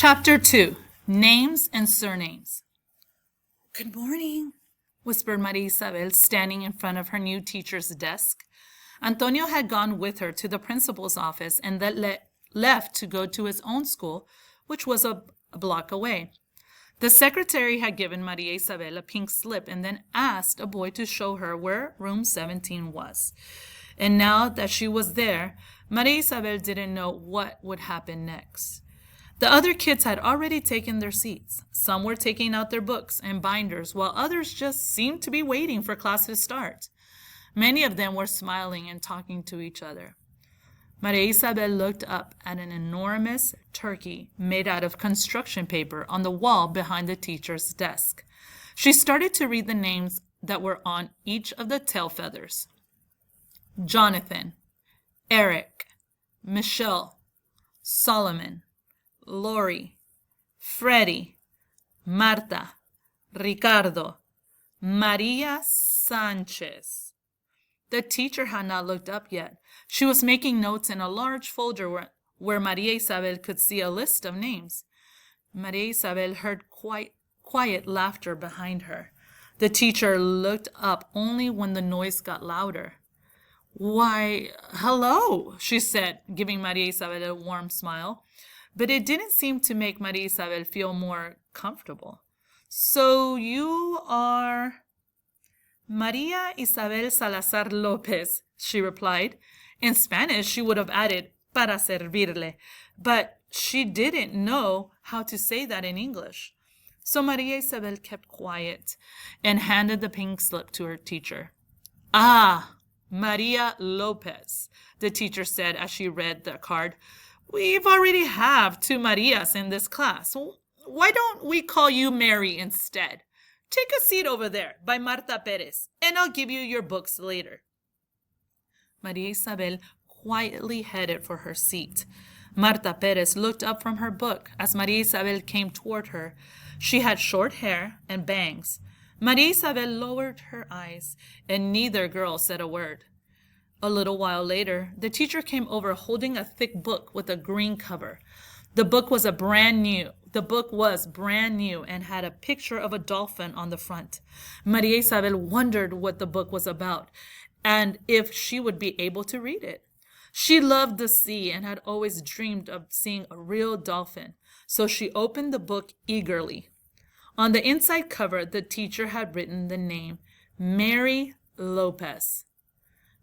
Chapter 2. Names and Surnames. "Good morning," whispered Maria Isabel, standing in front of her new teacher's desk. Antonio had gone with her to the principal's office and then left to go to his own school, which was a block away. The secretary had given Maria Isabel a pink slip and then asked a boy to show her where room 17 was. And now that she was there, Maria Isabel didn't know what would happen next. The other kids had already taken their seats. Some were taking out their books and binders, while others just seemed to be waiting for class to start. Many of them were smiling and talking to each other. Maria Isabel looked up at an enormous turkey made out of construction paper on the wall behind the teacher's desk. She started to read the names that were on each of the tail feathers. Jonathan, Eric, Michelle, Solomon, Lori, Freddie, Marta, Ricardo, Maria Sanchez. The teacher had not looked up yet. She was making notes in a large folder where Maria Isabel could see a list of names. Maria Isabel heard quiet laughter behind her. The teacher looked up only when the noise got louder. "Why, hello," she said, giving Maria Isabel a warm smile. But it didn't seem to make Maria Isabel feel more comfortable. "So you are—" "Maria Isabel Salazar Lopez," she replied. In Spanish, she would have added, "para servirle," but she didn't know how to say that in English. So Maria Isabel kept quiet and handed the pink slip to her teacher. "Ah, Maria Lopez," the teacher said as she read the card. "We've already have 2 Marias in this class. Why don't we call you Mary instead? Take a seat over there by Marta Perez, and I'll give you your books later." Maria Isabel quietly headed for her seat. Marta Perez looked up from her book as Maria Isabel came toward her. She had short hair and bangs. Maria Isabel lowered her eyes, and neither girl said a word. A little while later, the teacher came over holding a thick book with a green cover. The book was brand new and had a picture of a dolphin on the front. Maria Isabel wondered what the book was about and if she would be able to read it. She loved the sea and had always dreamed of seeing a real dolphin, so she opened the book eagerly. On the inside cover, the teacher had written the name, Mary Lopez.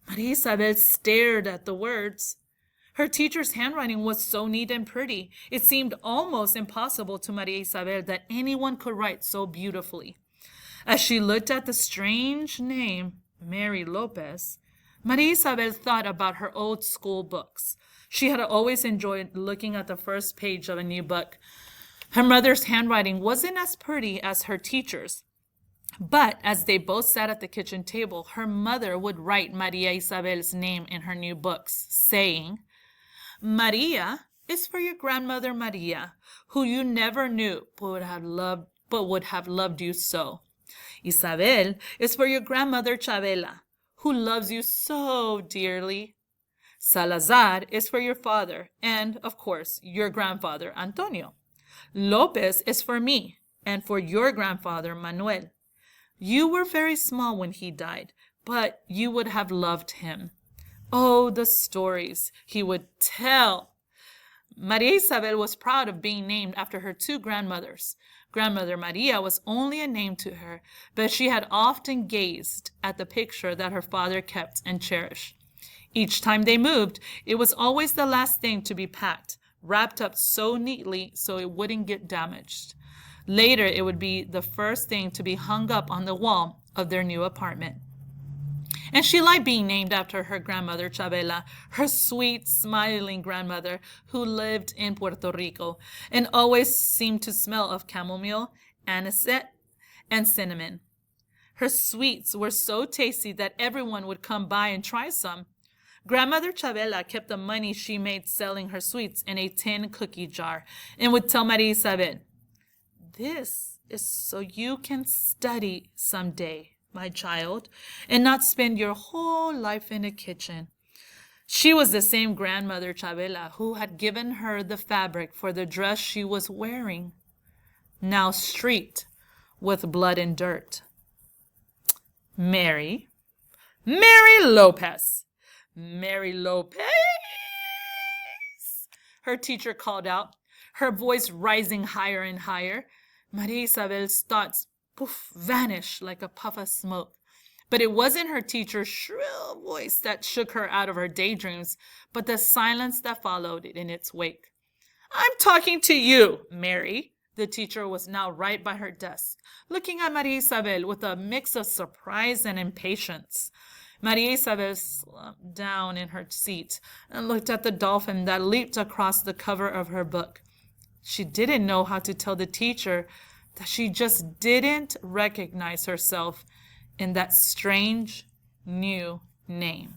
Maria Isabel stared at the words. Her teacher's handwriting was so neat and pretty. It seemed almost impossible to Maria Isabel that anyone could write so beautifully. As she looked at the strange name, Mary Lopez, Maria Isabel thought about her old school books. She had always enjoyed looking at the first page of a new book. Her mother's handwriting wasn't as pretty as her teacher's. But as they both sat at the kitchen table, her mother would write Maria Isabel's name in her new books, saying, "Maria is for your grandmother Maria, who you never knew but would have loved you so. Isabel is for your grandmother Chavela, who loves you so dearly. Salazar is for your father and, of course, your grandfather Antonio. Lopez is for me and for your grandfather Manuel. You were very small when he died, but you would have loved him. Oh, the stories he would tell." Maria Isabel was proud of being named after her 2 grandmothers. Grandmother Maria was only a name to her, but she had often gazed at the picture that her father kept and cherished. Each time they moved, it was always the last thing to be packed, wrapped up so neatly so it wouldn't get damaged. Later, it would be the first thing to be hung up on the wall of their new apartment. And she liked being named after her grandmother Chavela, her sweet, smiling grandmother who lived in Puerto Rico and always seemed to smell of chamomile, anisette, and cinnamon. Her sweets were so tasty that everyone would come by and try some. Grandmother Chavela kept the money she made selling her sweets in a tin cookie jar and would tell Maria Isabel, "This is so you can study someday, my child, and not spend your whole life in a kitchen." She was the same grandmother Chabela who had given her the fabric for the dress she was wearing, now streaked with blood and dirt. Mary Lopez. Mary Lopez, her teacher called out, her voice rising higher and higher. Maria Isabel's thoughts vanished like a puff of smoke. But it wasn't her teacher's shrill voice that shook her out of her daydreams, but the silence that followed in its wake. I'm talking to you, Mary. The teacher was now right by her desk, looking at Maria Isabel with a mix of surprise and impatience. Maria Isabel slumped down in her seat and looked at the dolphin that leaped across the cover of her book. She didn't know how to tell the teacher that she just didn't recognize herself in that strange new name.